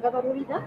ده ضروري ده؟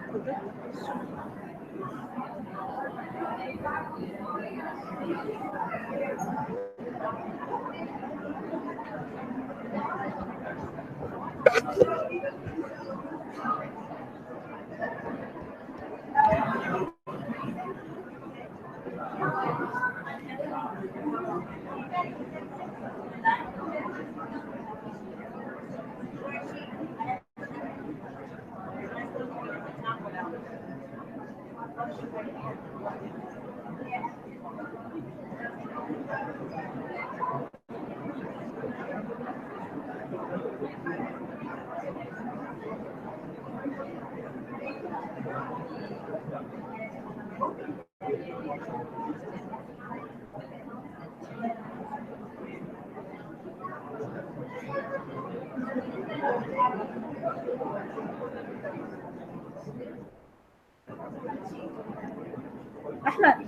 احمد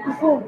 مفهوم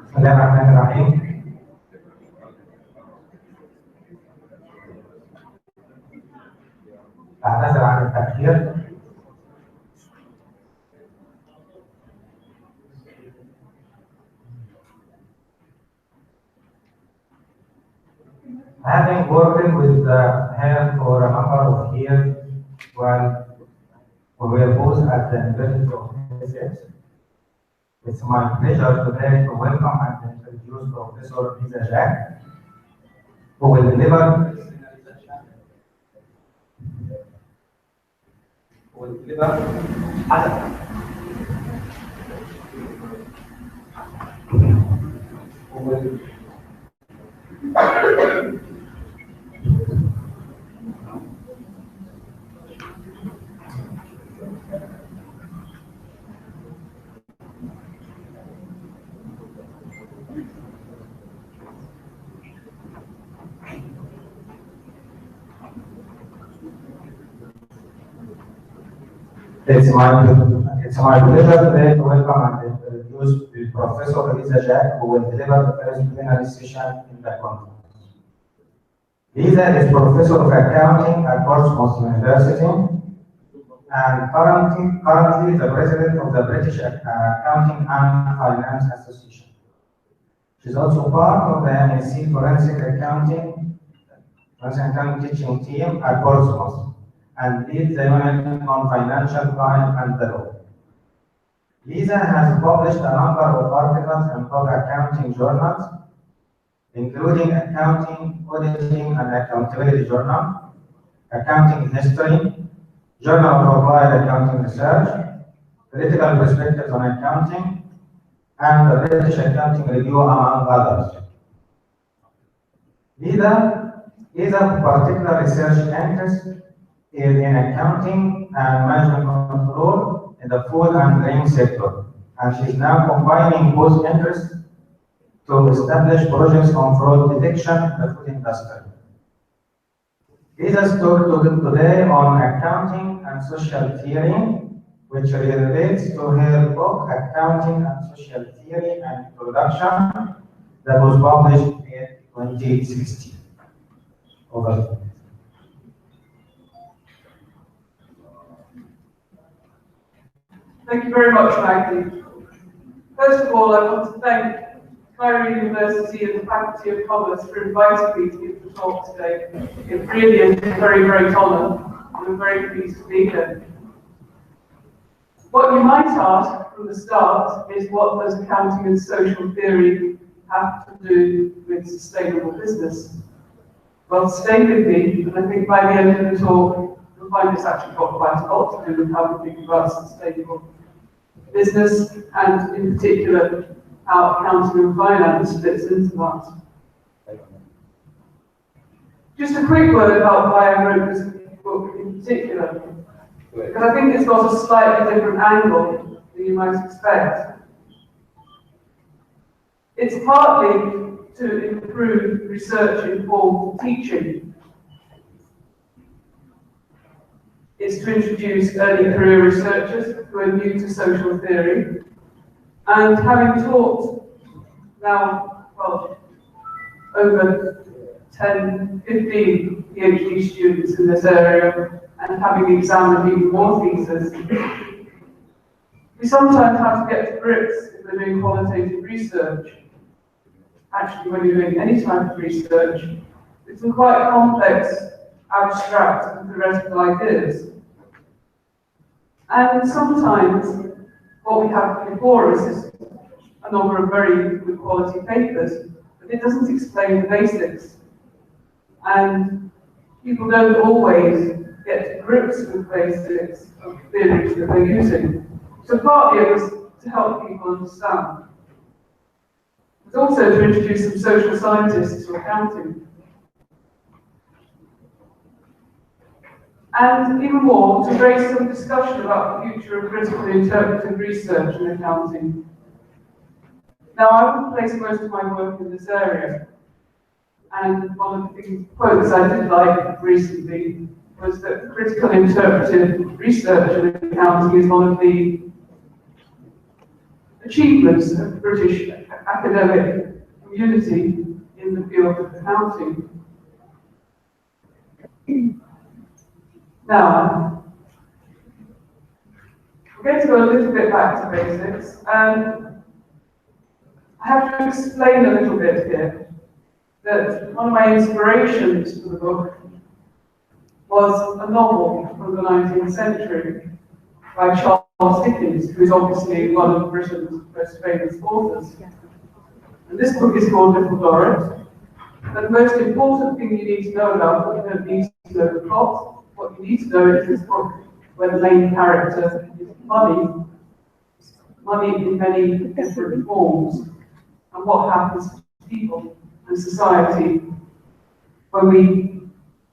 بسم الله الرحمن الرحيم. أعتذر عن التأخير. Having worked with her for a number of years while we were both at the University of Essex, it's my pleasure today to welcome and introduce Professor Lisa Jack, who will deliver It's my pleasure today to welcome and introduce Professor Lisa Jack, who will deliver the first plenary session in the conference. Lisa is Professor of Accounting at Portsmouth University and currently the President of the British Accounting and Finance Association. She's also part of the MSc Forensic Accounting teaching team at Portsmouth and leads the unit on financial crime and the law. Lisa has published a number of articles in top accounting journals, including Accounting, Auditing, and Accountability Journal, Accounting History, Journal of Applied Accounting Research, Critical Perspectives on Accounting, and the British Accounting Review, among others. Lisa is a particular research interest is in accounting and management control in the food and drink sector, and she's now combining both interests to establish projects on fraud detection in the food industry. Lisa's talk today on accounting and social theory, which relates to her book, Accounting and Social Theory and Introduction, that was published in 2016. Over to you. Thank you very much, Maggie. First of all, I want to thank Cairo University and the Faculty of Commerce for inviting me to give the talk today. It really is a very great honour, and I'm very pleased to be here. What you might ask from the start is, what does accounting and social theory have to do with sustainable business? Well, stay with me, and I think by the end of the talk, you'll find it's actually got quite a lot to do with how we think about sustainable business, and in particular, how accounting and finance fits into that. Just a quick word about why I wrote this book in particular, because I think it's got a slightly different angle than you might expect. It's partly to improve research-informed teaching. It's to introduce early career researchers who are new to social theory. And having taught now, well, over 10, 15 PhD students in this area, and having examined even more theses, we sometimes have to get to grips if we're doing qualitative research. Actually, when you're doing any type of research, with some quite complex, abstract, and theoretical ideas. And sometimes what we have before us is a number of very good quality papers, but it doesn't explain the basics. And people don't always get to grips with basics of theories that they're using. So partly it was to help people understand. It's also to introduce some social scientists to accounting. And even more, to raise some discussion about the future of critically interpretive research in accounting. Now, I would place most of my work in this area. And one of the quotes I did like recently was that critical interpretive research in accounting is one of the achievements of the British academic community in the field of accounting. Now, we're going to go a little bit back to basics, and I have to explain a little bit here that one of my inspirations for the book was a novel from the 19th century by Charles Dickens, who is obviously one of Britain's most famous authors. And this book is called Little Dorrit. But the most important thing you need to know about it, you don't need to know the plot. What you need to know is this book, where the main character is money. Money in many different forms, and what happens to people and society when we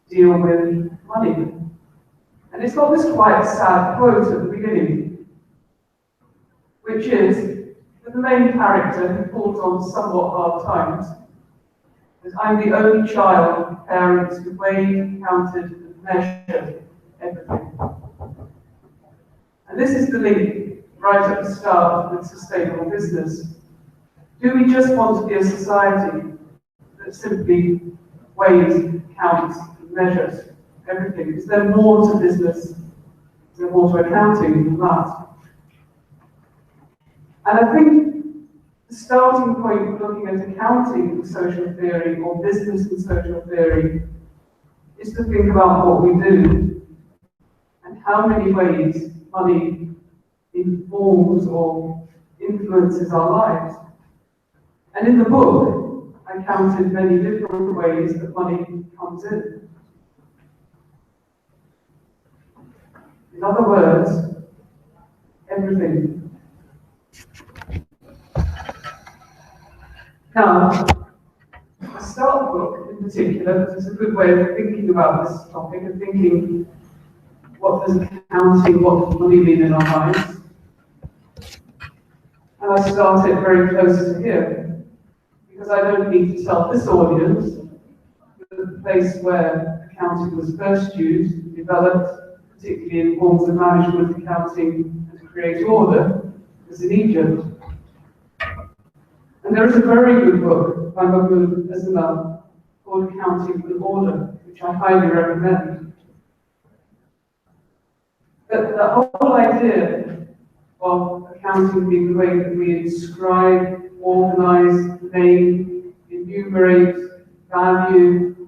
deal with money. And it's got this quite sad quote at the beginning, which is that the main character, who falls on somewhat hard times, is, "I'm the only child of parents who weighed, counted, and measured everything." And this is the link right at the start with sustainable business. Do we just want to be a society that simply weighs, counts, and measures everything? Is there more to business? Is there more to accounting than that? And I think the starting point for looking at accounting and social theory, or business and social theory, is to think about what we do and how many ways money informs or influences our lives. And in the book, I counted many different ways that money comes in. In other words, everything. Now, I start the book in particular, because it's a good way of thinking about this topic and thinking what does accounting, what does money mean in our lives? And I started very close to here, because I don't need to tell this audience that the place where accounting was first used, developed, particularly in forms of management accounting and to create order, was in Egypt. And there is a very good book by Mahmoud Azimel called Accounting and Order, which I highly recommend. But the whole idea of accounting being the way that we inscribe, organize, name, enumerate, value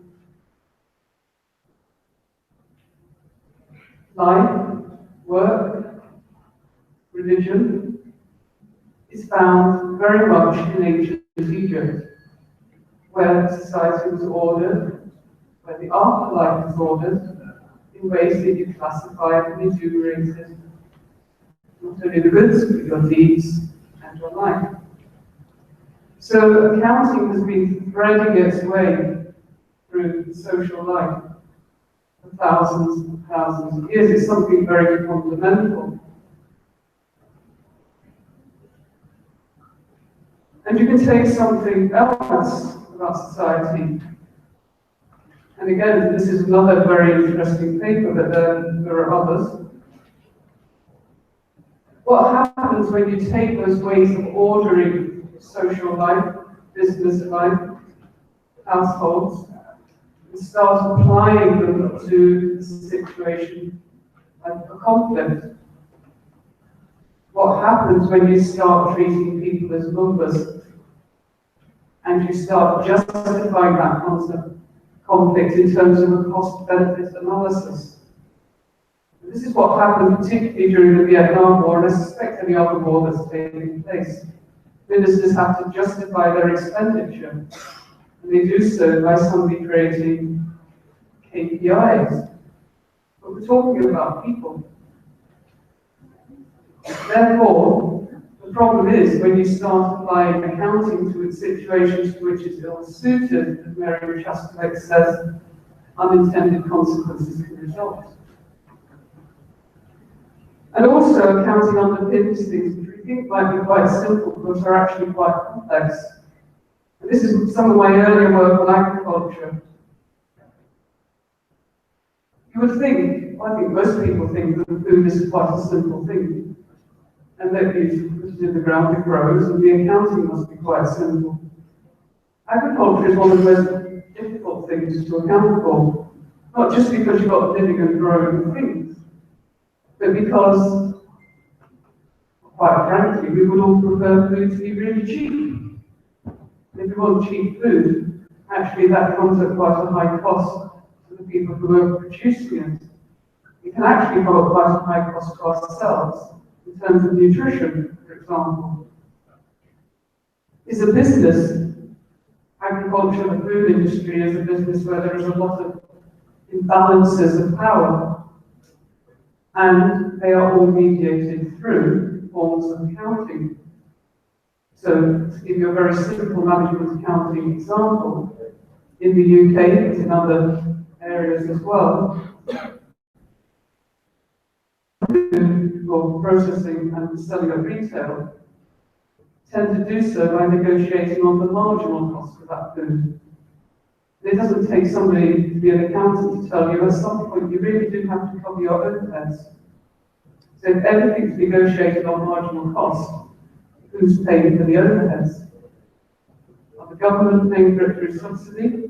life, work, religion, is found very much in ancient Egypt, where society was ordered, where the afterlife was ordered, in ways that you classified and enumerated not only the goods, but your deeds and your life. So accounting has been threading its way through social life for thousands and thousands of years. It's something very fundamental. And you can take something else about society. And again, this is another very interesting paper, but there are others. What happens when you take those ways of ordering social life, business life, households, and start applying them to the situation of a conflict? What happens when you start treating people as numbers and you start justifying that conflict in terms of a cost-benefit analysis? And this is what happened particularly during the Vietnam War, and I suspect any other war that's taking place. Ministers have to justify their expenditure, and they do so by somebody creating KPIs. But we're talking about people. Therefore, the problem is when you start applying accounting to situations to which it's ill-suited, as Mary Chastelbeck says, unintended consequences can result. And also, accounting underpins things which we think might be quite simple, but are actually quite complex. And this is some of my earlier work on agriculture. You would think, I think most people think that food is quite a simple thing, and that you put it in the ground, it grows, and the accounting must be quite simple. Agriculture is one of the most difficult things to account for, not just because you've got living and growing things, but because, quite frankly, we would all prefer food to be really cheap. If you want cheap food, actually that comes at quite a high cost to the people who are producing it. It can actually come at quite a high cost to ourselves, in terms of nutrition, for example. Is a business, agriculture, the food industry is a business where there is a lot of imbalances of power, and they are all mediated through forms of accounting. So, to give you a very simple management accounting example, in the UK, but in other areas as well, for processing and selling at retail, tend to do so by negotiating on the marginal cost of that food. It doesn't take somebody to be an accountant to tell you at some point you really do have to cover your overheads. So if everything's negotiated on marginal cost, who's paying for the overheads? Are the government paying for it through subsidy?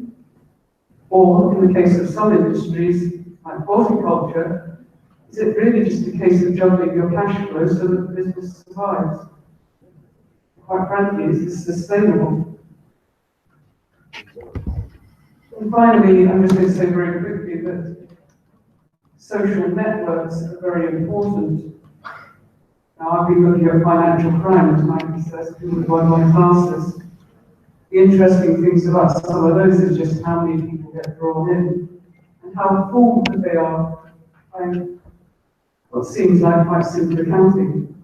Or, in the case of some industries, like horticulture, is it really just a case of juggling your cash flow so that the business survives? Quite frankly, is this sustainable? And finally, I'm just going to say very quickly that social networks are very important. Now, I've been looking at financial crime, as Mike says, in one of my classes. The interesting things about some of those is just how many people get drawn in and how informed they are by what seems like quite simple accounting.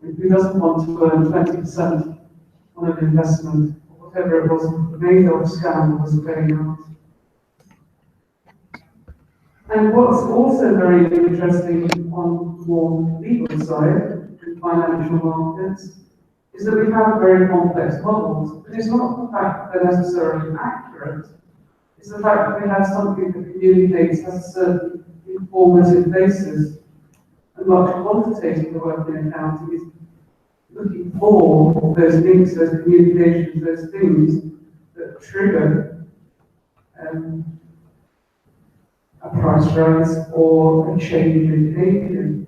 Who doesn't want to earn 20% on an investment, or whatever it was, the made of scam was paying out? And what's also very interesting on the more legal side, in financial markets, is that we have very complex models, but it's not the fact that they're necessarily accurate, it's the fact that we have something that communicates has a certain informative basis. And much quantitative work in accounting is looking for those links, those communications, those things that trigger a price rise or a change in behavior.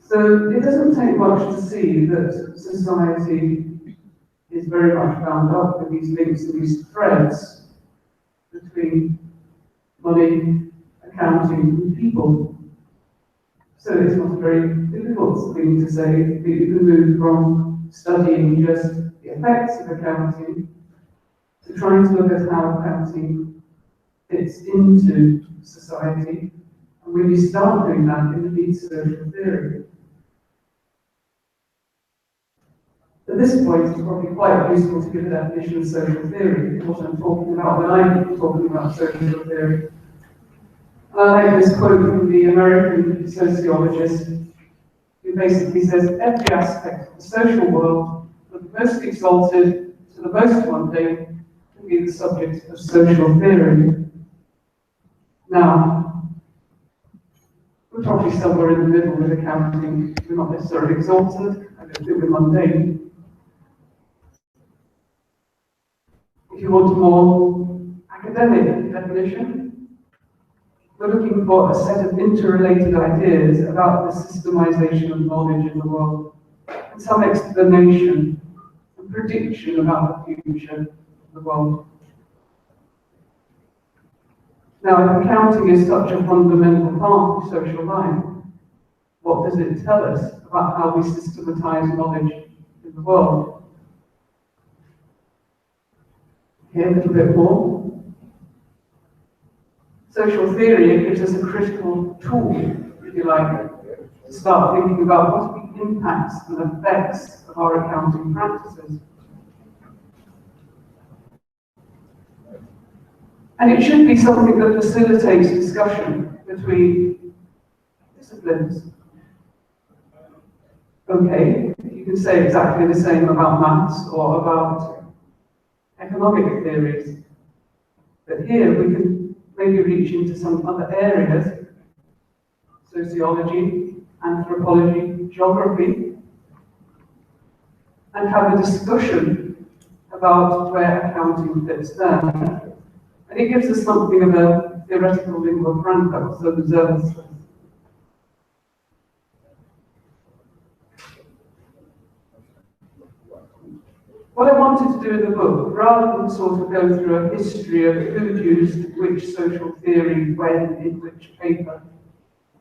So it doesn't take much to see that society is very much bound up with these links and these threads between money, accounting, and people. So it's not a very difficult thing to say. You can move from studying just the effects of accounting to trying to look at how accounting fits into society. And when you start doing that, it needs social theory. At this point, it's probably quite useful to give a definition of social theory, what I'm talking about when I'm talking about social theory. And I like this quote from the American sociologist, who basically says, every aspect of the social world, from the most exalted to the most mundane, can be the subject of social theory. Now, we're probably somewhere in the middle with accounting. We're not necessarily exalted, I don't think we're mundane. If you want a more academic definition, we're looking for a set of interrelated ideas about the systemization of knowledge in the world, and some explanation and prediction about the future of the world. Now, if accounting is such a fundamental part of social life, what does it tell us about how we systematize knowledge in the world? Here, a little bit more. Social theory gives us a critical tool, if you like, to start thinking about what are the impacts and effects of our accounting practices. And it should be something that facilitates discussion between disciplines. Okay, you can say exactly the same about maths or about economic theories, but here we can maybe reach into some other areas, sociology, anthropology, geography, and have a discussion about where accounting fits there. And it gives us something of a theoretical lingua franca, so observers. What I wanted to do in the book, rather than sort of go through a history of who used which social theory, when, in which paper,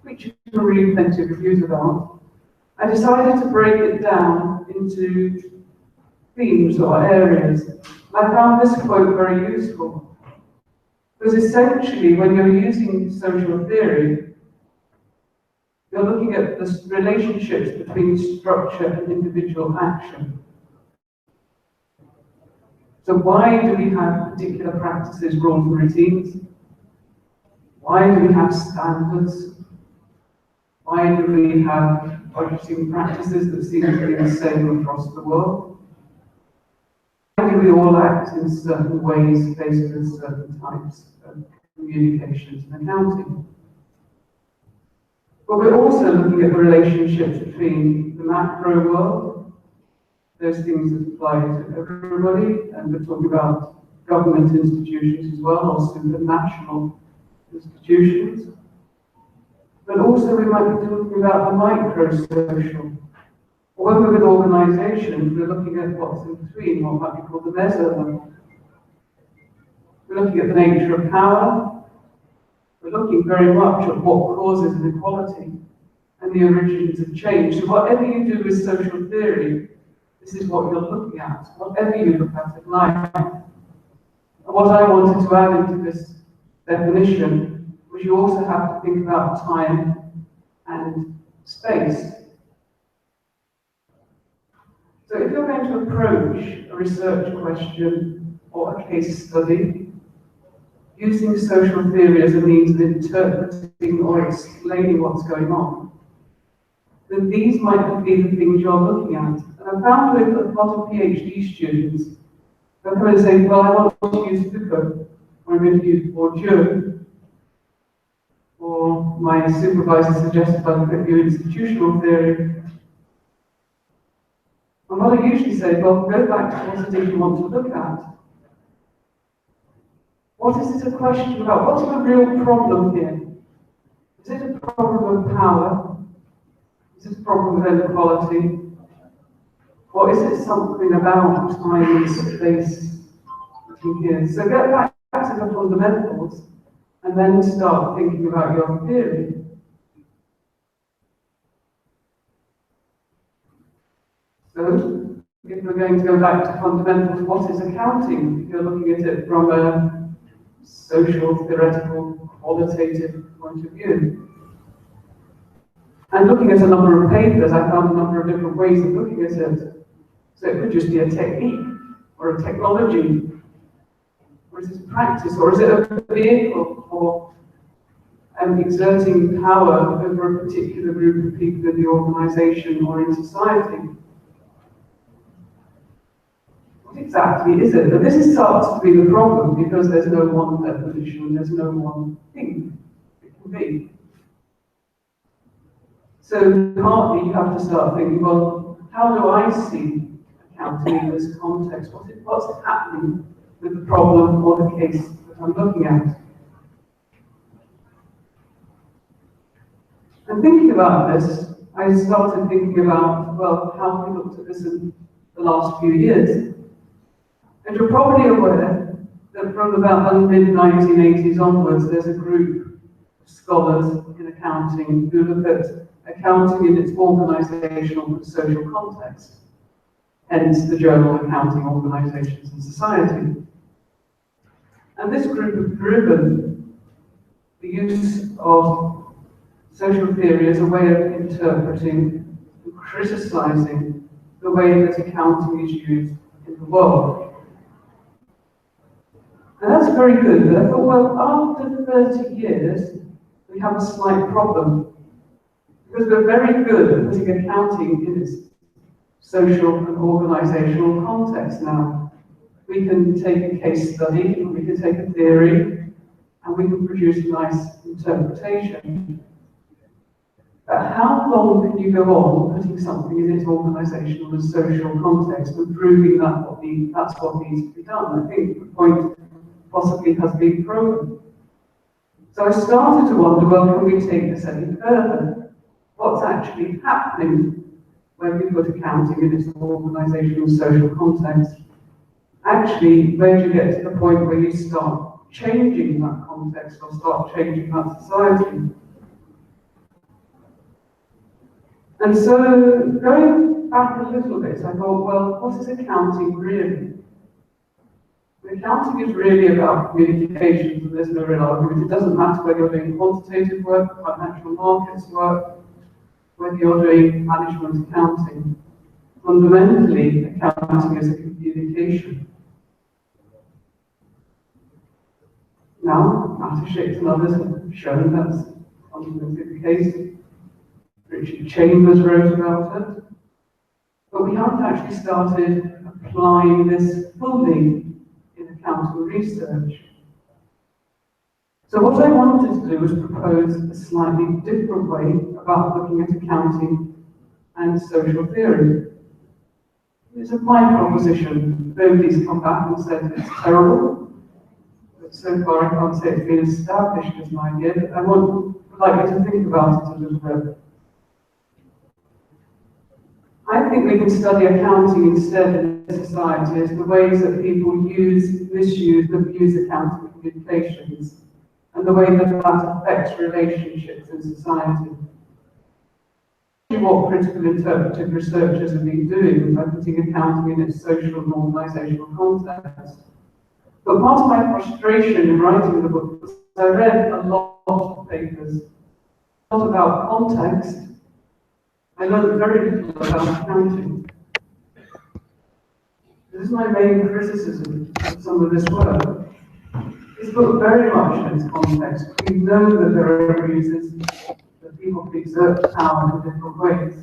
which you can read plenty of reviews about, I decided to break it down into themes or areas. I found this quote very useful, because essentially when you're using social theory, you're looking at the relationships between structure and individual action. So why do we have particular practices, rules and routines? Why do we have standards? Why do we have budgeting practices that seem to be the same across the world? Why do we all act in certain ways based on certain types of communications and accounting? But we're also looking at the relationships between the macro world, those things that apply to everybody, and we're talking about government institutions as well, or supranational institutions. But also we might be talking about the micro-social. Or when we're with organisations, we're looking at what's in between, what might be called the meso. We're looking at the nature of power. We're looking very much at what causes inequality and the origins of change. So whatever you do with social theory, this is what you're looking at, whatever you look at in life. And what I wanted to add into this definition was you also have to think about time and space. So if you're going to approach a research question or a case study, using social theory as a means of interpreting or explaining what's going on, then these might be the things you're looking at. And I found with a lot of PhD students, they'll come and say, well, I want to use Foucault, or I'm going to use Bourdieu, or my supervisor suggested I could do institutional theory. And what I usually say, well, go back to what it is you want to look at. What is it a question about? What's the real problem here? Is it a problem of power? Is it a problem of inequality? Or is it something about time and space here? So get back to the fundamentals and then start thinking about your theory. So, if we're going to go back to fundamentals, what is accounting? If you're looking at it from a social, theoretical, qualitative point of view. And looking at a number of papers, I found a number of different ways of looking at it. So it could just be a technique, or a technology, or is it a practice, or is it a vehicle for exerting power over a particular group of people in the organisation or in society? What exactly is it? But this starts to be the problem, because there's no one definition, there's no one thing it can be. So partly you have to start thinking, well, how do I see accounting in this context? What's happening with the problem or the case that I'm looking at? And thinking about this, I started thinking about, well, how have we looked at this in the last few years? And you're probably aware that from about the mid-1980s onwards, there's a group of scholars in accounting who look at accounting in its organisational and social context, hence the journal Accounting, Organisations and Society. And this group have driven the use of social theory as a way of interpreting and criticising the way that accounting is used in the world. And that's very good, but I thought, well, after 30 years, we have a slight problem. Because we're very good at putting accounting in its social and organisational context now. We can take a case study, and we can take a theory, and we can produce a nice interpretation. But how long can you go on putting something in its organisational and social context and proving that that's what needs to be done? I think the point possibly has been proven. So I started to wonder, well, can we take this any further? What's actually happening when we put accounting in its organisational and social context? Actually, where do you get to the point where you start changing that context or start changing that society? And so, going back a little bit, I thought, well, what is accounting really? Accounting is really about communications, and there's no real argument. It doesn't matter whether you're doing quantitative work, financial markets work, whether you're doing management accounting. Fundamentally, accounting is a communication. Now, Matashik and others have shown that's fundamentally the case. Richard Chambers wrote about it. But we haven't actually started applying this fully in accounting research. So what I wanted to do was propose a slightly different way about looking at accounting and social theory. It's a my proposition. Nobody's come back and said it's terrible. But so far I can't say it's been established as an idea, but I would like you to think about it a little bit. I think we can study accounting instead in society as the ways that people misuse, abuse accounting communications, and the way that that affects relationships in society. What critical interpretive researchers have been doing by putting accounting in its social and organisational context. But part of my frustration in writing the book was I read a lot of papers, not about context. I learned very little about accounting. This is my main criticism of some of this work. It's put very much in its context. We know that there are abuses, that people exert power in different ways.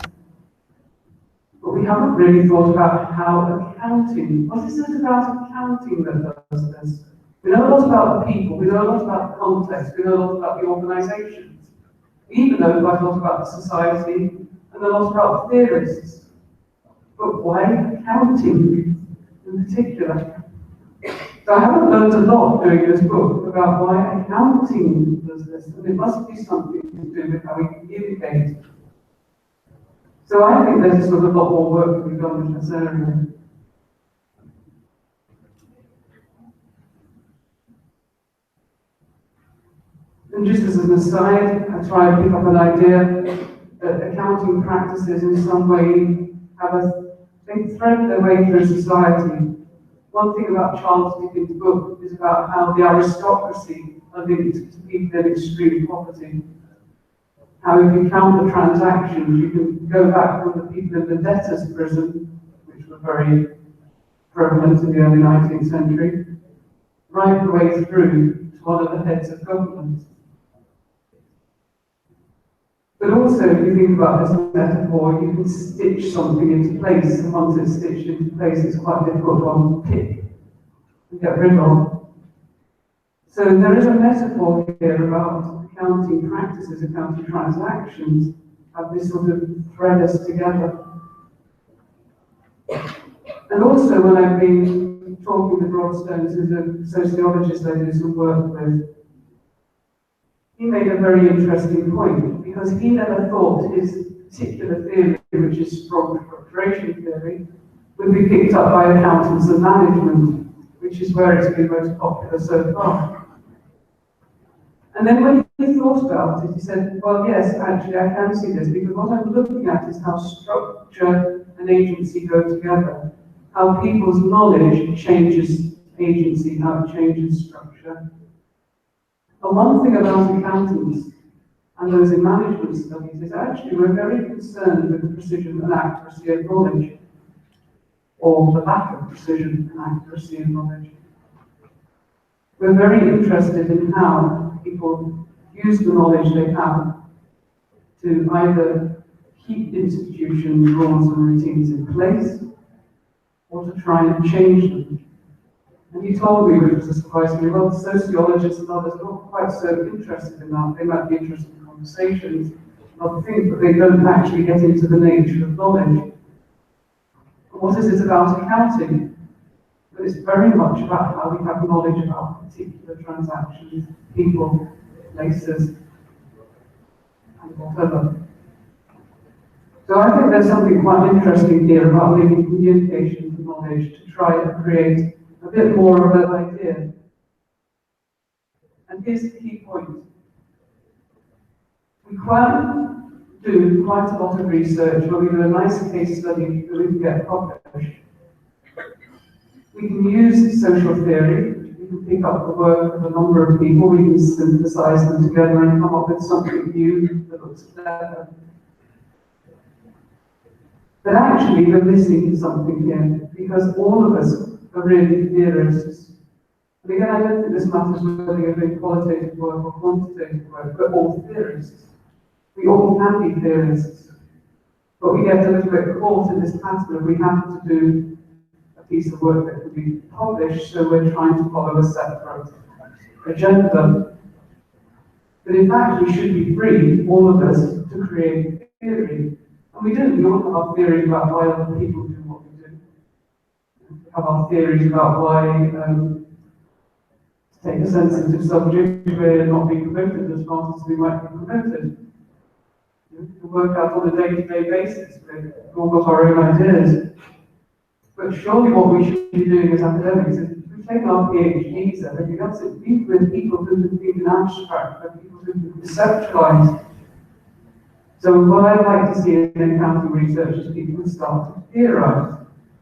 But we haven't really thought about how accounting, what is it about accounting that does this? We know a lot about the people, we know a lot about the context, we know a lot about the organisations. We even know quite a lot about the society and a lot about theorists. But why accounting in particular? So I haven't learned a lot doing this book about why accounting does this, and it must be something to do with how we communicate. So I think there's sort of a lot more work to be done in this area. And just as an aside, I try to pick up an idea that accounting practices in some way they thread their way through society. One thing about Charles Dickens' book is about how the aristocracy are linked to people in extreme poverty. How if you count the transactions, you can go back from the people in the debtors' prison, which were very prevalent in the early 19th century, right the way through to one of the heads of government. But also, if you think about this metaphor, you can stitch something into place, and once it's stitched into place, it's quite difficult to unpick and get rid of. So there is a metaphor here about accounting practices, accounting transactions, have this sort of thread us together. And also, when I've been talking with Rob Stones, who's a sociologist I do some work with, he made a very interesting point, because he never thought his particular theory, which is strong structuration theory, would be picked up by accountants and management, which is where it's been most popular so far. And then when he thought about it, he said, well, yes, actually, I can see this, because what I'm looking at is how structure and agency go together, how people's knowledge changes agency, how it changes structure. And one thing about accountants and those in management studies is actually we're very concerned with the precision and accuracy of knowledge, or the lack of precision and accuracy of knowledge. We're very interested in how people use the knowledge they have to either keep institutions, rules and routines in place, or to try and change them. And he told me, which was a surprise to me, well, sociologists and others are not quite so interested in that. They might be interested in conversations and other things, but they don't actually get into the nature of knowledge. And what is it about accounting? But it's very much about how we have knowledge about particular transactions, people, places, and whatever. So I think there's something quite interesting here about linking communication to knowledge to try and create a bit more of an idea. And here's the key point. We can do quite a lot of research where we do a nice case study that we can get published. We can use social theory, we can pick up the work of a number of people, we can synthesize them together and come up with something new that looks better. But actually we're missing something here, because all of us are really theorists. And again, I don't think this matters whether you're doing qualitative work or quantitative work, we're all theorists. We all can be theorists. But we get a little bit caught in this pattern of we have to do a piece of work that can be published, so we're trying to follow a separate agenda. But in fact, we should be free, all of us, to create theory. And we do. We all have our theories about why other people do what we do. We have our theories about why, to take a sensitive subject, we're not being promoted as fast as we might be promoted. We work out on a day-to-day basis. We've all got our own ideas. But surely what we should be doing as academics is we take our PhDs and everything else, it's with people who can think in abstract, and people who can conceptualize. So what I'd like to see in accounting research is people who start to theorize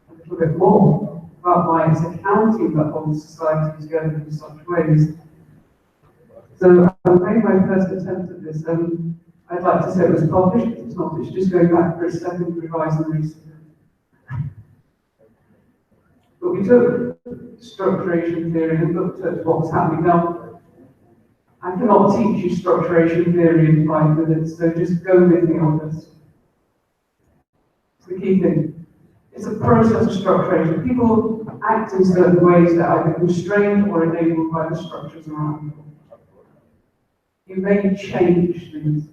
a little bit more about why it's accounting that holds society together in such ways. So I made my first attempt at this, and I'd like to say it was published, but it's not. It's just going back for a second revised and research. But we took structuration theory and looked at what's happening. Now, I cannot teach you structuration theory in 5 minutes, so just go with me on this. It's the key thing. It's a process of structuration. People act in certain ways that are either constrained or enabled by the structures around them. You may change things.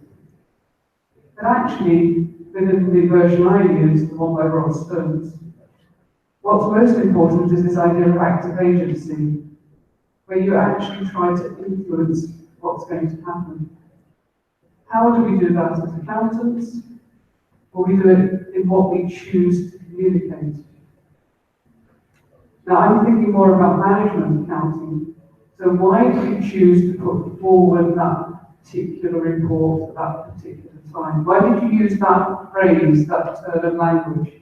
But actually, within the version I use, the one by Robert Stones, what's most important is this idea of active agency, where you actually try to influence what's going to happen. How do we do that as accountants? Or we do it in what we choose to communicate. Now, I'm thinking more about management accounting. So why do you choose to put forward that particular report at that particular time? Why did you use that phrase, that turn of language?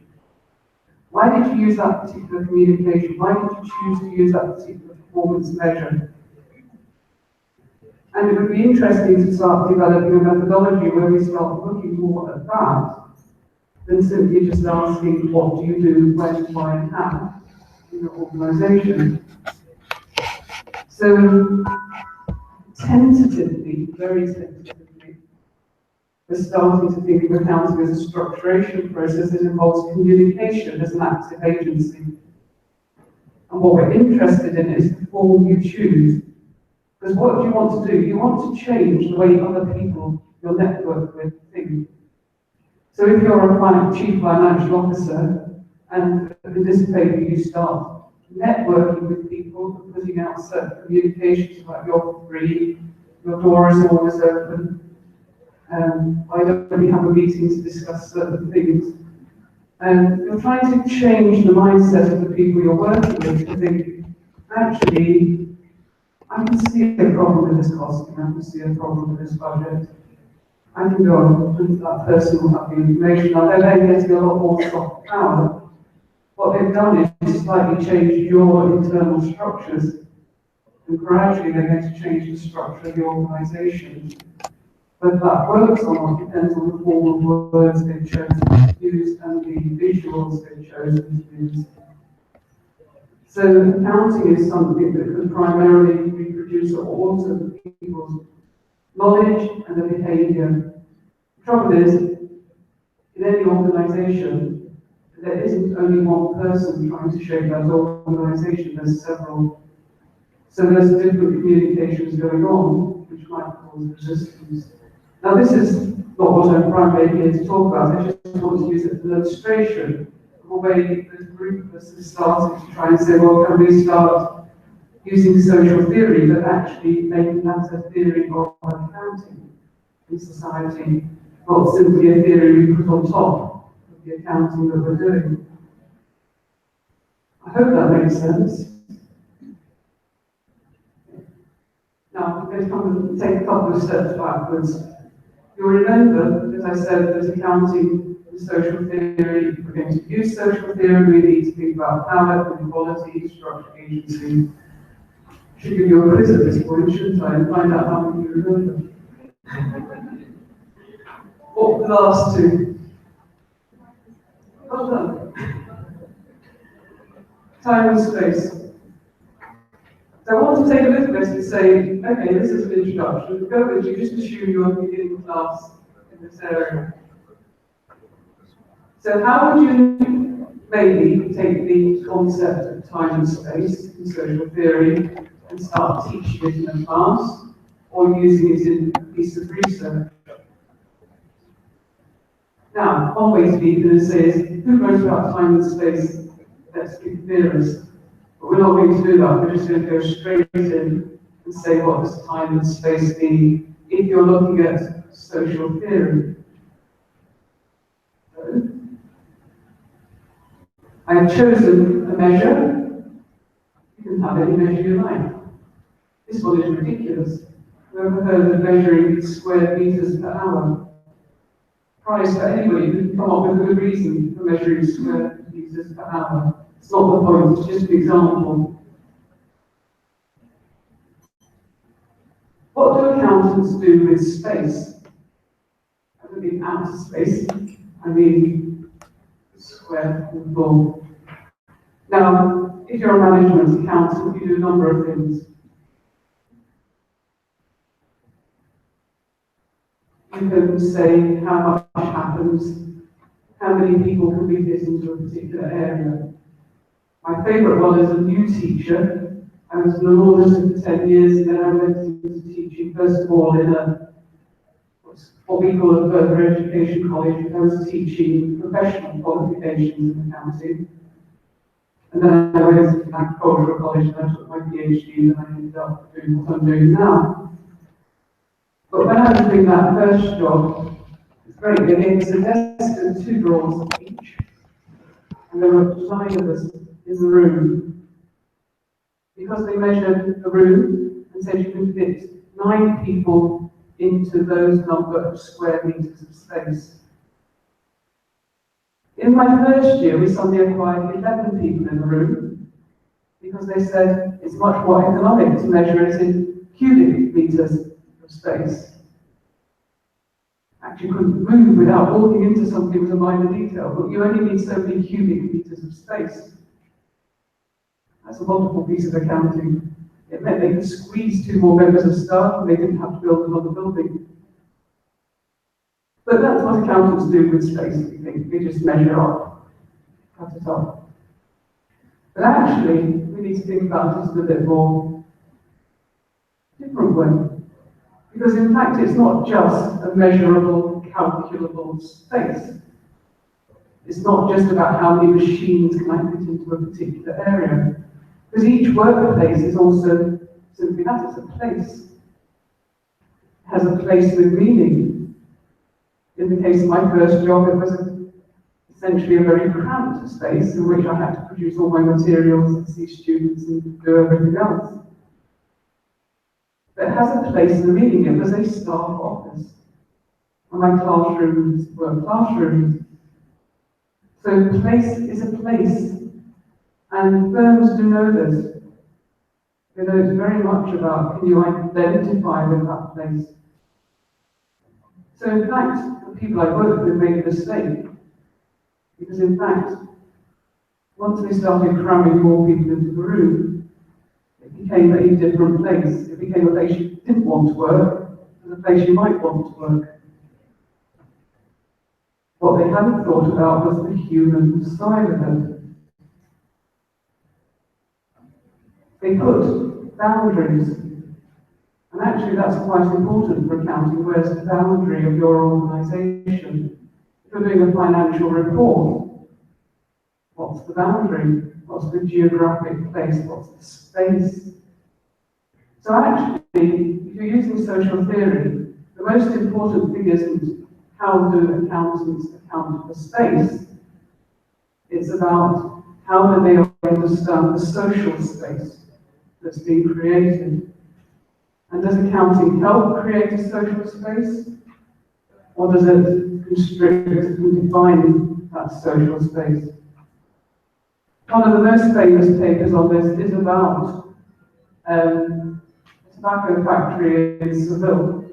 Why did you use that particular communication? Why did you choose to use that particular performance measure? And it would be interesting to start developing a methodology where we start looking more at that than simply just asking what do you do, when, why, and how in your organisation. So, tentatively, very tentatively, we're starting to think of accounting as a structuration process that involves communication as an active agency. And what we're interested in is the form you choose. Because what do you want to do? You want to change the way other people you're networked with think. So if you're a chief financial officer, and in this paper you start networking with people, putting out certain communications about you're free, your door is always open, why don't we have a meeting to discuss certain things? And you're trying to change the mindset of the people you're working with to think, actually, I can see a problem with this costing, I can see a problem with this budget. I can go and that person will have the information. Now they're then getting a lot more soft power. What they've done is slightly change your internal structures, and gradually they're going to change the structure of the organisation. But that works or not depends on the form of words they've chosen to use and the visuals they've chosen to use. So accounting is something that can primarily reproduce or alter people's knowledge and the behaviour. The trouble is, in any organisation, there isn't only one person trying to shape that organisation, there's several. So there's different communications going on, which might cause resistance. Now this is not what I'm primarily here to talk about, I just want to use it as an illustration of a way that a group of us has started to try and say, well, can we start using social theory, but actually making that a theory of accounting in society, not simply a theory we put on top of the accounting that we're doing. I hope that makes sense. Now, I'm going to come and take a couple of steps backwards. You'll remember, as I said, that accounting and social theory, if we're going to use social theory, we need to think about power, inequality, structural agency. I should give you a quiz at this point, shouldn't I, and find out how many you remember. What were the last two? Well done. Time and space. So I want to take a little bit and say, okay, this is an introduction. Go with you, just assume you're beginning class in this area. So how would you maybe take the concept of time and space in social theory and start teaching it in a class, or using it in a piece of research? Now, one way to begin is say, who knows about time and space? Let's be theorists. But we're not going to do that, we're just going to go straight in and say, what does time and space mean if you're looking at social theory? So, I have chosen a measure. You can have any measure you like. This one is ridiculous. Whoever heard of measuring square meters per hour? Prize for anybody who can come up with a good reason for measuring square meters per hour. It's not the point, it's just an example. What do accountants do with space? I don't mean outer space, I mean square and full. Now, if you're a management accountant, you do a number of things. You can say how much happens, how many people can be fit into a particular area. My favourite one is a new teacher. I was an alumnus for 10 years, and then I went into teaching, first of all, in what we call a further education college. I was teaching professional qualifications in accounting. And then I went to agricultural college and I took my PhD, and I ended up doing what I'm doing now. But when I was doing that first job, it's great. They gave us a desk and 2 drawers each. And there were 9 of us in the room. Because they measured the room and said you can fit 9 people into those number of square meters of space. In my first year, we suddenly acquired 11 people in the room because they said it's much more economic to measure it in cubic meters of space. Actually, you couldn't move without walking into something with a minor detail, but you only need so many cubic meters of space. That's a wonderful piece of accounting. It meant they could squeeze 2 more members of staff and they didn't have to build another building. But that's what accountants do with space, we think. They just measure up, cut it off. But actually, we need to think about it in a bit more different way. Because in fact, it's not just a measurable, calculable space. It's not just about how many machines can I fit into a particular area. Because each workplace is also simply that, it's a place. It has a place with meaning. In the case of my first job, it was essentially a very cramped space in which I had to produce all my materials and see students and do everything else. But it has a place and a meaning. It was a staff office. And my classrooms were classrooms. So place is a place. And firms do know this. They know it's very much about, can you identify with that place? So in fact, the people I work with made a mistake. Because in fact, once they started cramming more people into the room, it became a different place. It became a place you didn't want to work, and a place you might want to work. What they hadn't thought about was the human side of it. They put boundaries, and actually that's quite important for accounting. Where's the boundary of your organisation? If you're doing a financial report, what's the boundary? What's the geographic place? What's the space? So actually, if you're using social theory, the most important thing isn't how do accountants account for space. It's about how do they understand the social space that's being created. And does accounting help create a social space? Or does it constrict and define that social space? One of the most famous papers on this is about a tobacco factory in Seville.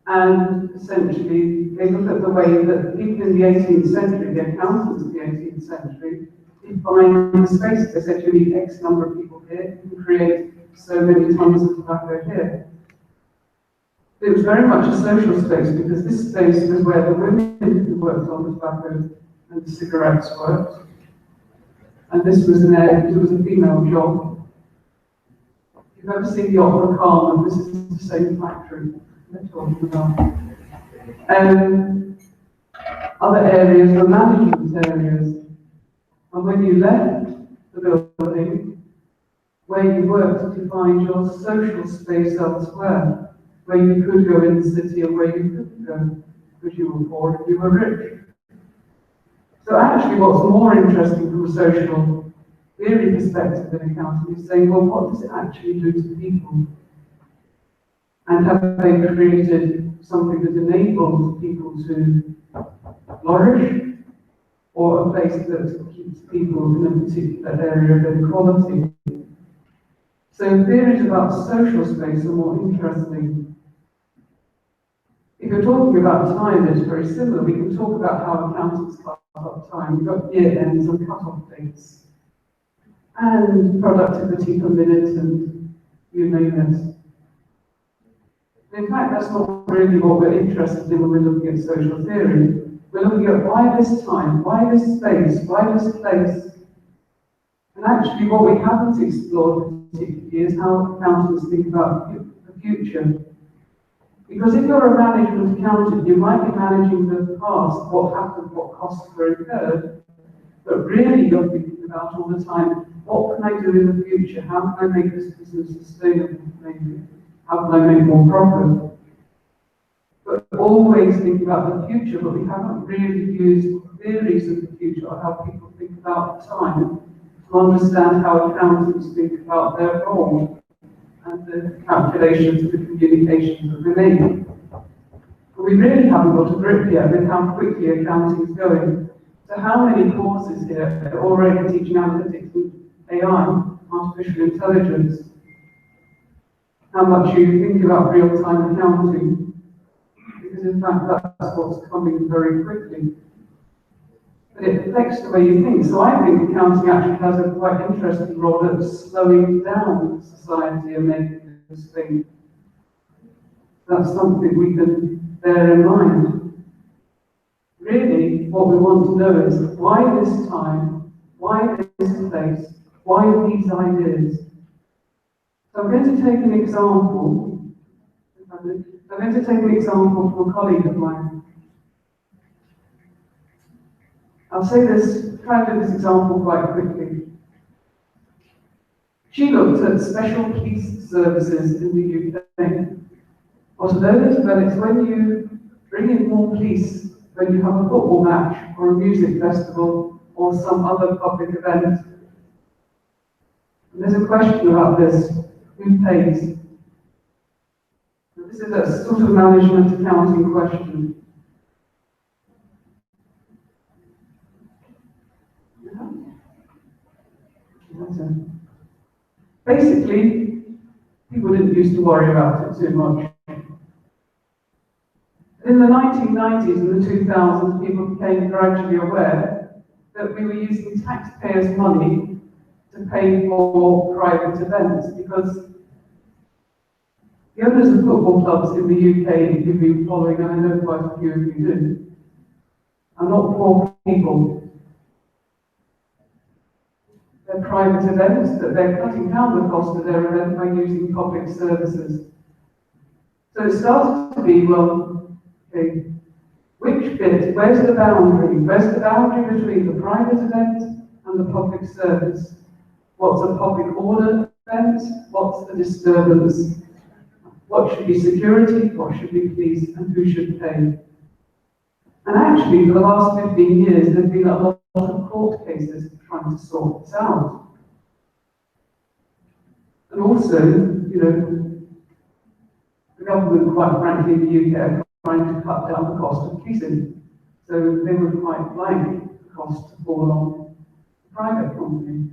And essentially, they look at the way that people in the 18th century, the accountants of the 18th century, defined the space. They said you need X number of people here, you can create so many tons of tobacco here. It was very much a social space because this space was where the women who worked on the tobacco and the cigarettes worked. And this was it was a female job. If you've ever seen the Opera Carmen, this is the same factory they're talking about. Other areas were management areas. And when you left the building, where you worked to find your social space elsewhere, where you could go in the city or where you couldn't go, because you were poor and you were rich. So actually what's more interesting from a social theory perspective in accounting is saying, well, what does it actually do to people? And have they created something that enables people to flourish, or a place that keeps people in a particular area of inequality? So theories about social space are more interesting. If you're talking about time, it's very similar. We can talk about how accountants cut up time. We've got year ends and cut-off dates. and productivity per minute, and you name it. In fact, that's not really what we're interested in when we're looking at social theory. We're looking at why this time, why this space, why this place. And actually what we haven't explored particularly is how accountants think about the future. Because if you're a management accountant, you might be managing the past, what happened, what costs were incurred, but really you're thinking about all the time, what can I do in the future? How can I make this business sustainable, maybe? How can I make more profit? But always think about the future, but we haven't really used theories of the future or how people think about time to understand how accountants think about their role and the calculations and the communications that they make. But we really haven't got a grip yet with how quickly accounting is going. So how many courses here are already teaching analytics and AI, artificial intelligence? How much you think about real-time accounting? Because in fact that's what's coming very quickly. But it affects the way you think. So I think accounting actually has a quite interesting role at slowing down society and making this thing. That's something we can bear in mind. Really, what we want to know is why this time, why this place, why these ideas. So I'm going to take an example. I'm going to take an example from a colleague of mine. I'll say this, try to do this example quite quickly. She looked at special police services in the UK. What are those? Well, it's when you bring in more police when you have a football match or a music festival or some other public event. And there's a question about this. Who pays? This is a sort of management accounting question. Basically, people didn't used to worry about it too much. In the 1990s and the 2000s, people became gradually aware that we were using taxpayers' money to pay for private events, because the owners of football clubs in the UK, if you've been following, and I know quite a few of you do, are not poor people. They're private events, that they're cutting down the cost of their event by using public services. So it started to be, well, okay, which bit, where's the boundary? Where's the boundary between the private event and the public service? What's a public order event? What's the disturbance? What should be security? What should be police? And who should pay? And actually, for the last 15 years, there's been a lot of court cases trying to sort this out. And also, you know, the government, quite frankly, in the UK, are trying to cut down the cost of policing. So they would quite like the cost to fall on the private company.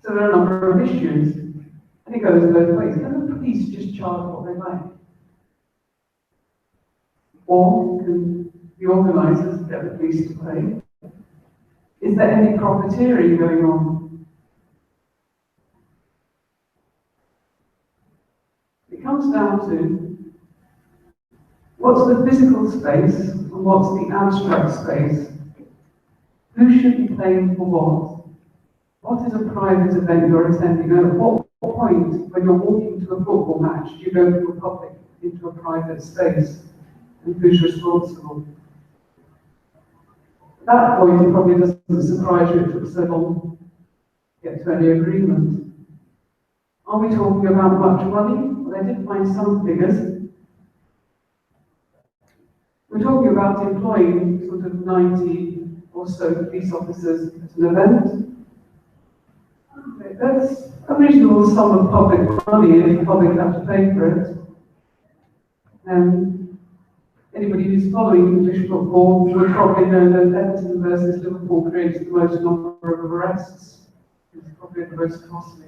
So there are a number of issues. And it goes both ways. Can the police just charge what they like? Or can the organisers get the police to pay? Is there any profiteering going on? It comes down to what's the physical space and what's the abstract space? Who should be paying for what? What is a private event you're attending? And at what point, when you're walking to a football match, do you go from a public into a private space? And who's responsible? At that point, it probably doesn't surprise you it took so long to get to any agreement. Are we talking about much money? Well, I did find some figures. We're talking about employing sort of 90 or so police officers at an event. That's a reasonable sum of public money if the public have to pay for it. Anybody who's following English football will probably know that Everton versus Liverpool creates the most number of arrests. It's probably the most costly.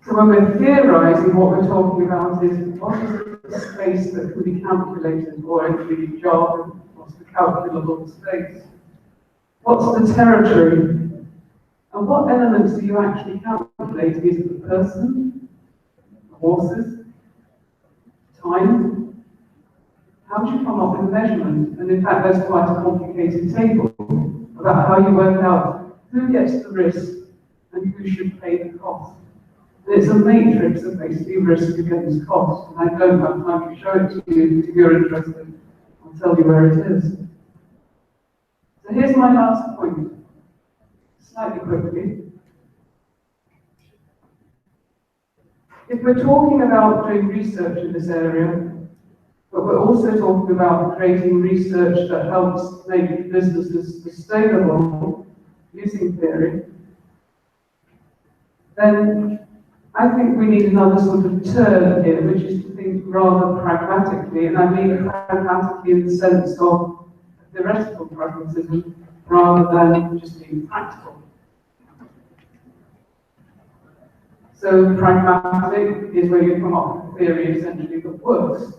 So when we're theorising, what we're talking about is what is the space that can be calculated, or in the jargon, what's the calculable space? What's the territory? And what elements are you actually calculating? Is it the person, the horses, time? How do you come up with a measurement? And in fact, there's quite a complicated table about how you work out who gets the risk and who should pay the cost. And it's a matrix of basically risk against cost. And I don't have time to show it to you. If you're interested, I'll tell you where it is. So here's my last point, slightly quickly. If we're talking about doing research in this area, but we're also talking about creating research that helps make businesses sustainable using theory, then I think we need another sort of turn here, which is to think rather pragmatically, and I mean pragmatically in the sense of theoretical pragmatism rather than just being practical. So pragmatic is where you come up with a theory essentially that works.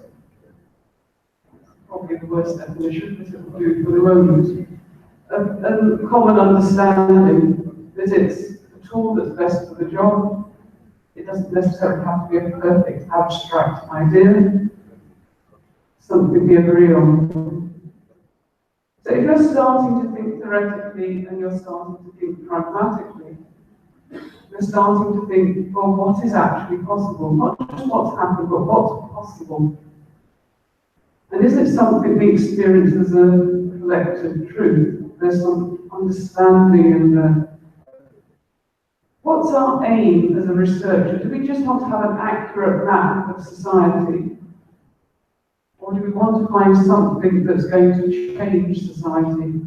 Probably the worst definition, but it will do for the moment. A common understanding that it's a tool that's best for the job. It doesn't necessarily have to be a perfect abstract idea, something we agree on. So if you're starting to think theoretically and you're starting to think pragmatically, you're starting to think, well, what is actually possible? Not just what's happened, but what's possible. And is it something we experience as a collective truth? There's some understanding and what's our aim as a researcher? Do we just want to have an accurate map of society? Or do we want to find something that's going to change society?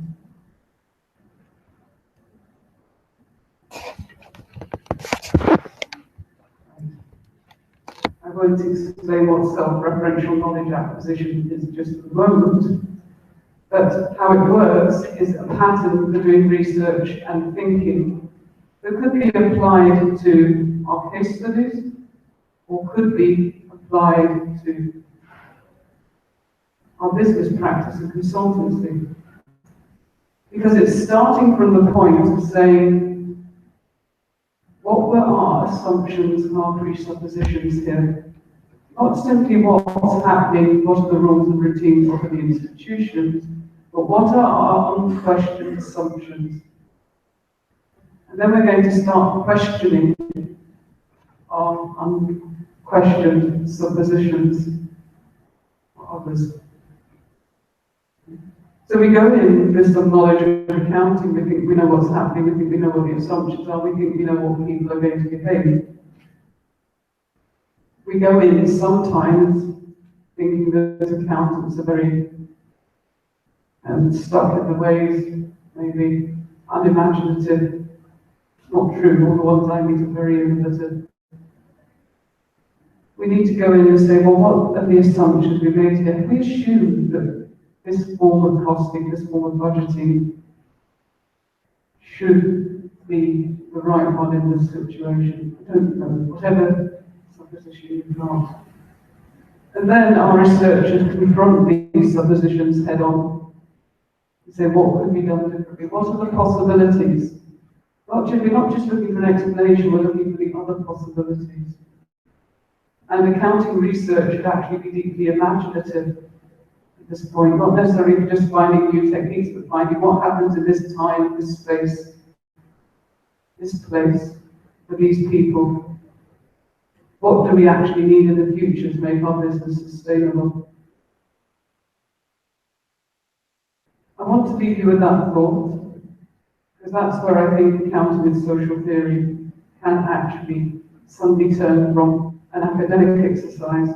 I won't explain what self-referential knowledge acquisition is just at the moment, but how it works is a pattern for doing research and thinking that could be applied to our case studies or could be applied to our business practice and consultancy. Because it's starting from the point of saying, what were our assumptions and our presuppositions here? Not simply what's happening, what are the rules and routines of the institutions, but what are our unquestioned assumptions? And then we're going to start questioning our unquestioned suppositions of others. So we go in with some knowledge of accounting, we think we know what's happening, we think we know what the assumptions are, we think we know what people are going to behave. We go in sometimes thinking that accountants are very stuck in the ways, maybe unimaginative. Not true, all the ones I meet are very innovative. We need to go in and say, well, what are the assumptions we made here? We assume that this form of costing, this form of budgeting should be the right one in this situation. I don't know, whatever supposition you've got. And then our researchers confront these suppositions head on. We say, what could be done differently? What are the possibilities? We're not just looking for an explanation, we're looking for the other possibilities. And accounting research should actually be deeply imaginative at this point, not necessarily just finding new techniques, but finding what happens in this time, this space, this place, for these people. What do we actually need in the future to make our business sustainable? I want to leave you with that thought, because that's where I think accounting and social theory can actually suddenly turn from an academic exercise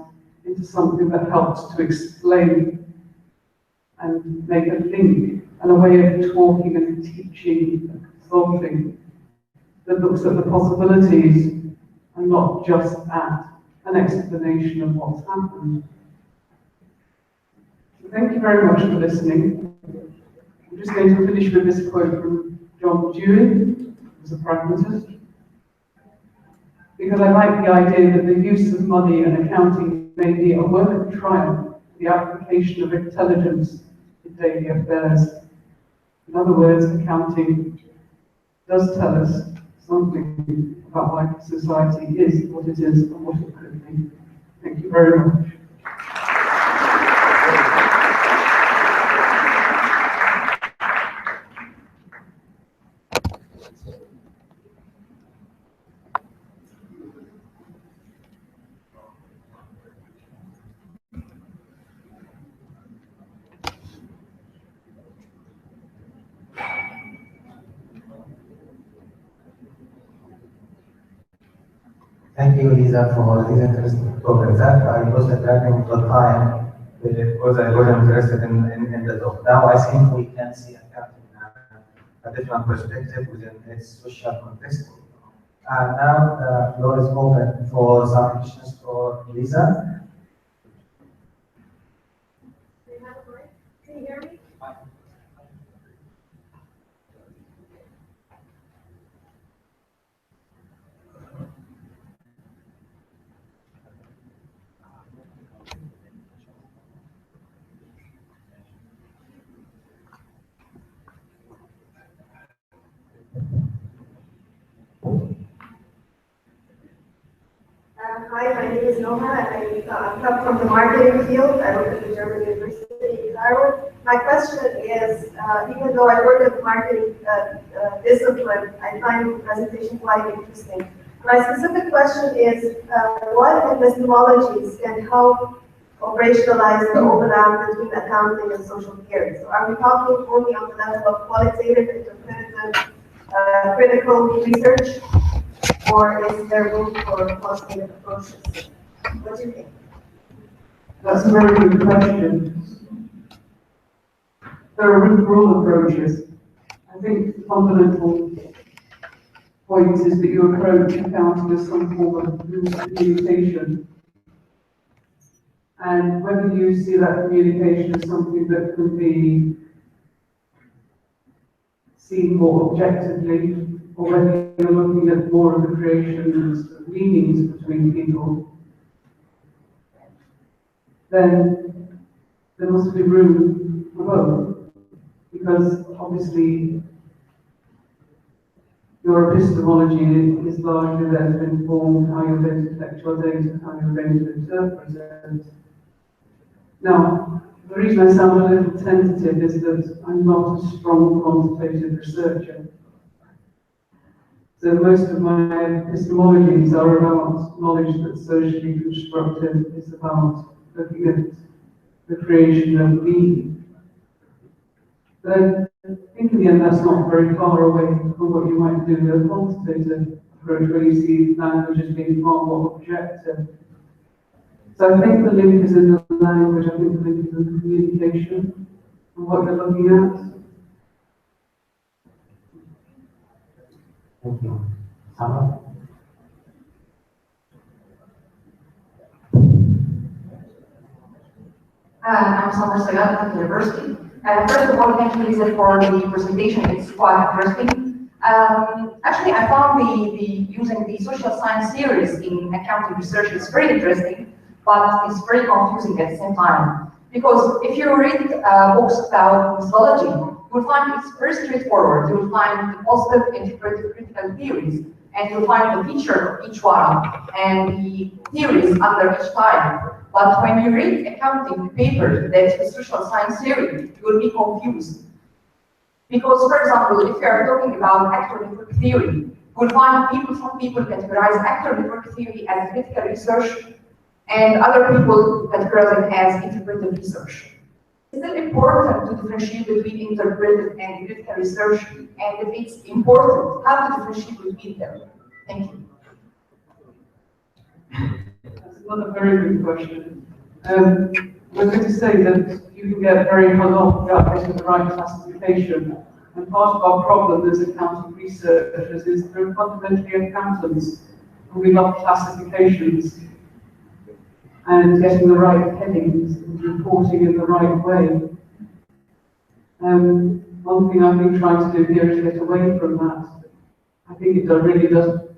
into something that helps to explain and make a link and a way of talking and teaching and consulting that looks at the possibilities and not just at an explanation of what's happened. So thank you very much for listening. I'm just going to finish with this quote from John Dewey, who's a pragmatist, because I like the idea that the use of money and accounting may be a work of triumph, the application of intelligence in daily affairs. In other words, accounting does tell us something about why society is what it is and what it could be. Thank you very much. Thank you, Lisa, for this interesting talk. In fact, I was tracking the time because I was interested in the talk. Now I think we can see accounting a different perspective within its social context. And now the floor is open for some questions for Lisa. Can you hear me? Hi, my name is Noha, and I come from the marketing field. I work at the German University in Cairo. My question is, even though I work at the marketing discipline, I find the presentation quite interesting. My specific question is, what epistemologies can help operationalize the overlap between accounting and social care? So are we talking only on the level of qualitative, interpretative, critical research? Or is there room for quantitative approaches? What do you think? That's a very good question. There are room for all approaches. I think the fundamental point is that you approach accounting as some form of communication. And whether you see that communication as something that can be seen more objectively, or whether you're looking at more of the creations of meanings between people, then there must be room for both. Because obviously your epistemology is largely there to inform how you're going to collect your data, how you're going to interpret it. Now, the reason I sound a little tentative is that I'm not a strong quantitative researcher. So most of my epistemologies are about knowledge that's socially constructive. It's about looking at the creation of meaning. But I think in the end that's not very far away from what you might do with a quantitative approach, where you see language as being far more objective. So I think the link is in the language, I think the link is in the communication and what you're looking at. Thank you. Summer? I'm Summer Sagat at the university. First of all, thank you, Lisa, for the presentation. It's quite interesting. Actually, I found using the social science theories in accounting research is very interesting, but it's very confusing at the same time. Because if you read books about methodology, you'll find it's very straightforward. You'll find the positive, interpretive, critical theories, and you'll find the feature of each one and the theories under each type. But when you read accounting paper that is social science theory, you will be confused. Because, for example, if you are talking about actor network theory, you will find some people categorize actor network theory as critical research, and other people categorize it as interpretive research. Is it important to differentiate between interpretive and critical research? And if it's important, how to differentiate between them? Thank you. That's another very good question. We're going to say that you can get very hung up about getting the right classification. And part of our problem as accounting researchers is that we're fundamentally accountants, and we love classifications and getting the right headings and reporting in the right way. One thing I've been trying to do here is get away from that. I think it really doesn't.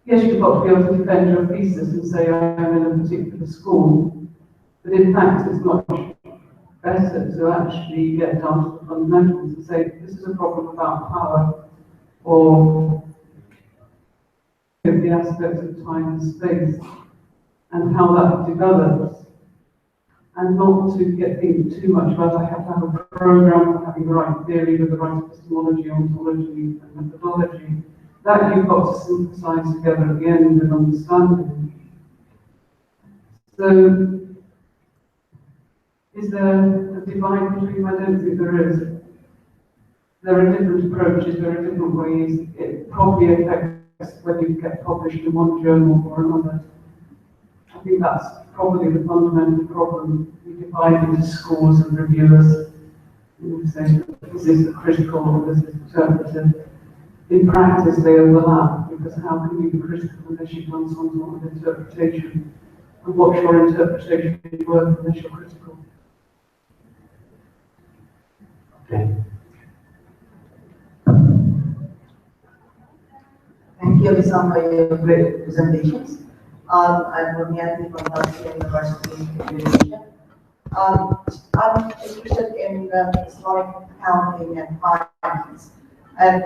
Yes, you've got to be able to defend your thesis and say I'm in a particular school, but in fact it's much better to actually get down to the fundamentals and say, this is a problem about power, or the aspects of time and space, and how that develops, and not to think too much about I have to have a program for having the right theory with the right epistemology, ontology, and methodology. That you've got to synthesize together at the end with understanding. So, is there a divide between? I don't think there is. There are different approaches, there are different ways. It probably affects whether you get published in one journal or another. I think that's probably the fundamental problem. We divide into schools and reviewers. We say, is this critical or is this interpretive? In practice, they overlap, because how can you be critical unless you've done some sort of interpretation? And what's your interpretation worth unless you're critical? Okay. Thank you, Lisa, for your great presentations. I'm Romyanti from California University Education. I'm interested in Islamic accounting and finance. And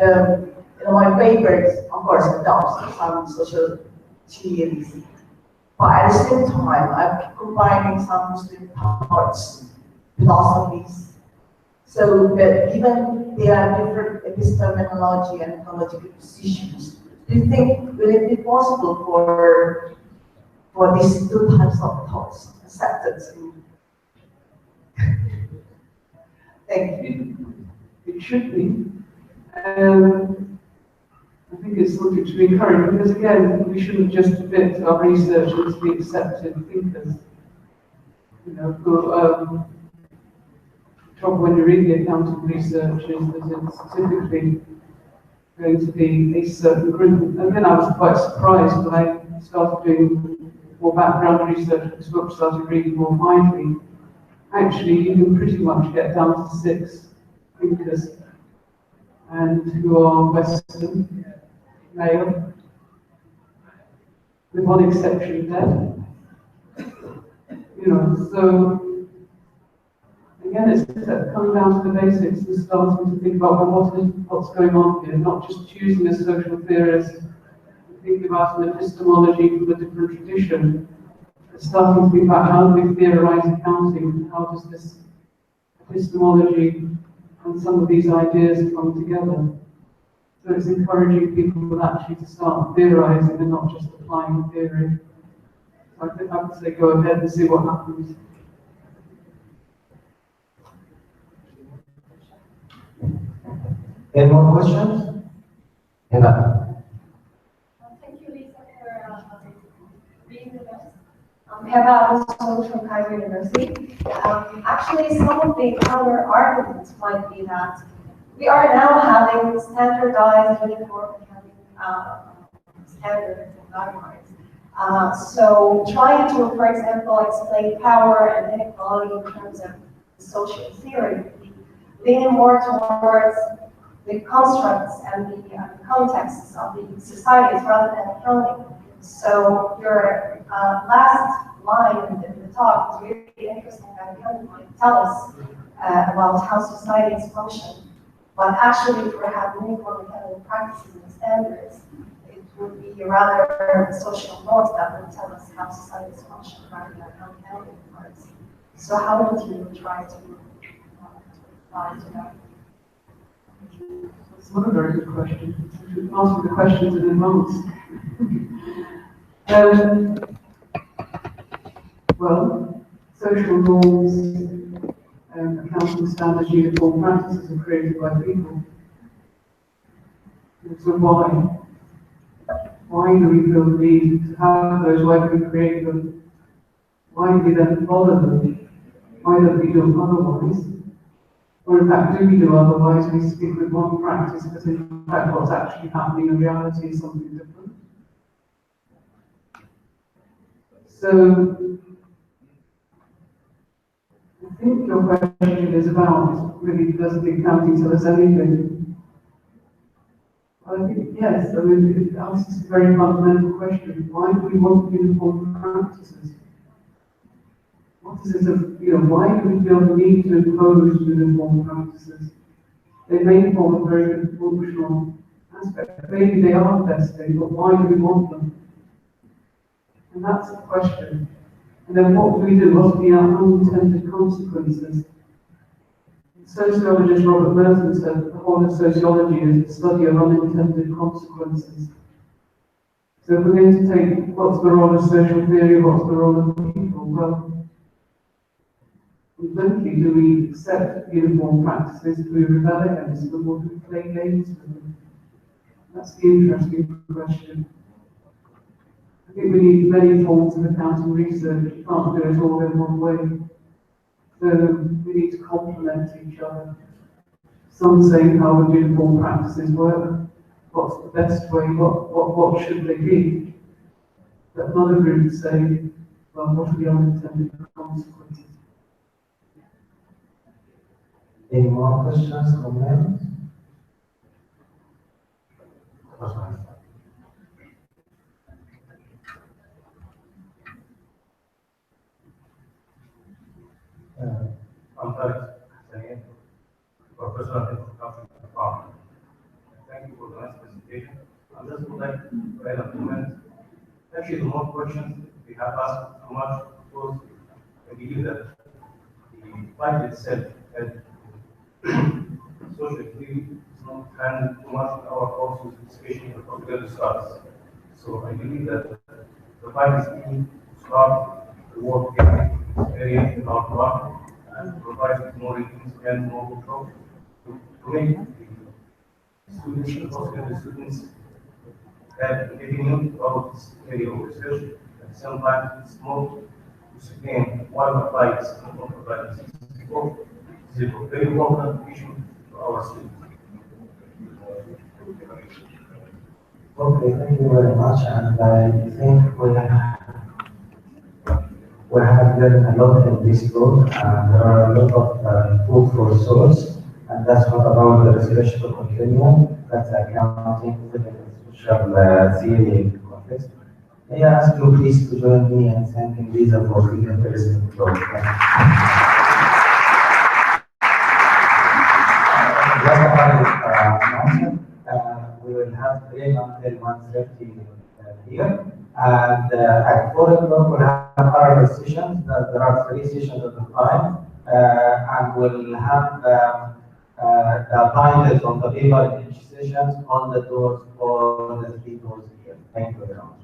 my papers, of course, adopt some social theories. But at the same time, I'm combining some Muslim thoughts, philosophies. So that even there are different epistemology and ecological positions, do you think will it be possible for these two types of thoughts accepted? Thank you. It should be. I think it's something to be encouraged, because again, we shouldn't just fit our research to be accepted thinkers. You know, who, trouble when you read the accounting research is that it's typically going to be a certain group. And then I was quite surprised when I started doing more background research, because I started reading more widely. Actually, you can pretty much get down to 6 thinkers, and who are Western, male, with one exception, dead. You know, so again, it's coming down to the basics and starting to think about what's going on here, not just choosing a social theorist and thinking about an epistemology from a different tradition, but starting to think about how do we theorize accounting, how does this epistemology and some of these ideas come together. So it's encouraging people actually to start theorizing and not just applying theory. So I think I would say go ahead and see what happens. Any more questions? Yeah. Thank you, Lisa, for being with us. Heba also from Cairo University. Actually, some of the counter arguments might be that we are now having standardized uniform standards and guidelines. So trying to, for example, explain power and inequality in terms of social theory, leaning more towards the constructs and the contexts of the societies rather than accounting. So your last line in the talk is really interesting, that you might tell us about how societies function. But actually, if we have uniform accounting practices and standards, it would be rather social norms that would tell us how societies function rather than how accounting works. So how would you try to apply to that? That's not a very good question. You should ask the questions in advance. Well, social norms, accounting standards, uniform practices are created by people. So why? Why do we feel the need to have those? Why do we create them? Why do we then follow them? Why don't we do otherwise? Or in fact, do we do otherwise? We speak with one practice, but in fact what's actually happening in reality is something different. So, I think your question is about, really, does the accounting tell us anything? I think yes, I mean, it asks a very fundamental question. Why do we want uniform practices? What's hypothesis of, why do we feel the need to impose uniform practices? They may form a very good functional aspect. Maybe they are the best thing, but why do we want them? And that's the question. And then what do we do? What are the unintended consequences? Sociologist Robert Merton said the whole of sociology is the study of unintended consequences. So if we're going to take what's the role of social theory, what's the role of people, well, fundamentally, do we accept uniform practices? Do we rebel against them, or do we play games with them? That's the interesting question. I think we need many forms of accounting research. You can't do it all in one way. So we need to complement each other. Some say how would uniform practices work? What's the best way? What should they be? But another group say, well, what are the unintended consequences? Any more questions, comments? I'm Tarek, Professor of Agriculture and Farming. Thank you for the nice presentation. I just would like to add a comment. Actually, the more questions we have asked too much, because I believe that the fight itself and social theory is not handled too much in our courses, especially in the popular studies. So I believe that the fight is being to start the work in this area in our class and provide more readings and more workshops to make the students, the possible students, have a opinion about this area of research. At the same time, it's more to explain why the fight is not apply this. It's a very important issue to our students. Okay, thank you very much. And I think we have learned a lot in this book, and there are a lot of food for thoughts. And that's what about the research to continue. That's accounting within the social theory context. May I ask you please to join me in thanking Lisa for the interesting talk. Just a announcement. We will have break until 1:30 here. And at 4 o'clock, we'll have parallel sessions. There are 3 sessions at a time. And we'll have the binders on the paper in each session on the doors for the 3 doors here. Thank you very much.